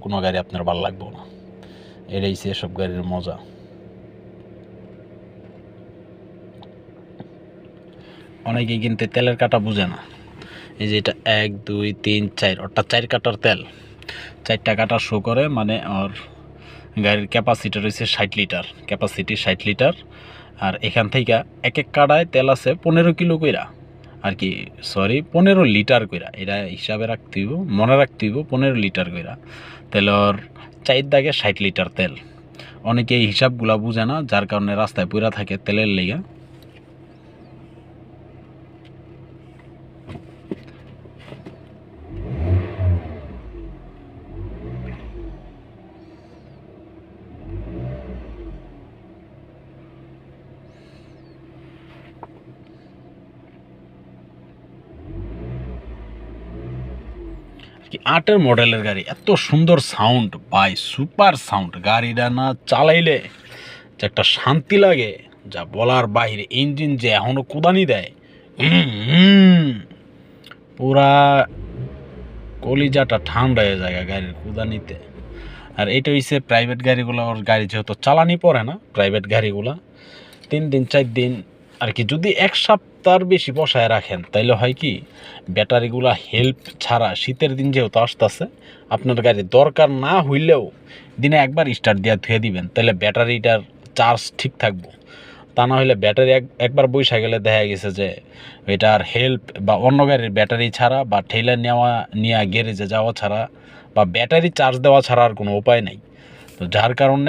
কোনো গাড়ি আপনার ভালো লাগবে না। এটাই এসব গাড়ির মজা। অনেকেই কিন্তু তেলের কাটা বুঝে না। এই যে এটা 1 2 3 4 অর্থাৎ 4 কাটার তেল, 4টা কাটা শো করে, মানে ওর গাড়ির ক্যাপাসিটি রয়েছে 60 লিটার, ক্যাপাসিটি 60 লিটার। আর এখান থেকে এক এক কাটায় তেল আছে 15 কিলো কইরা, আর কি সরি 15 লিটার কইরা। এটা হিসাবে রাখতে হইব, মনে রাখতে হইব 15 লিটার কইরা তেলর 4 দাগে 60 লিটার তেল। অনেকে এই হিসাবগুলা বুঝে না, যার কারণে রাস্তায় পইরা থাকে তেলের লেগে। কি 8-এর মডেলের গাড়ি, এত সুন্দর সাউন্ড ভাই, সুপার সাউন্ড। গাড়িটা না চালাইলে যে একটা শান্তি লাগে যা বলার বাইরে। ইঞ্জিন যে এখনো কুদানি দেয়, পুরা কলিজাটা ঠান্ডা হয়ে যায় গাড়ির কুদানিতে। আর এটা হচ্ছে প্রাইভেট গাড়িগুলো, ওর গাড়ি যেহেতু চালানি পড়ে না, প্রাইভেট গাড়িগুলা 3 দিন 4 দিন আর কি যদি 1 সপ্তাহের বেশি বসায় রাখেন, তাইলে হয় কি ব্যাটারিগুলা হেল্প ছাড়া, শীতের দিন যেহেতু আসতেছে, আপনার গাড়ি দরকার না হইলেও দিনে একবার স্টার্ট দিয়ে ধুয়ে দিবেন, তাহলে ব্যাটারিটার চার্জ ঠিক থাকবো। তা না হলে ব্যাটারি একবার বইসা গেলে দেখা গেছে যে এটার হেল্প বা অন্য গাড়ির ব্যাটারি ছাড়া বা ঠেলা নিয়ে গ্যারেজে যাওয়া ছাড়া বা ব্যাটারি চার্জ দেওয়া ছাড়া আর কোনো উপায় নাই। তো যার কারণে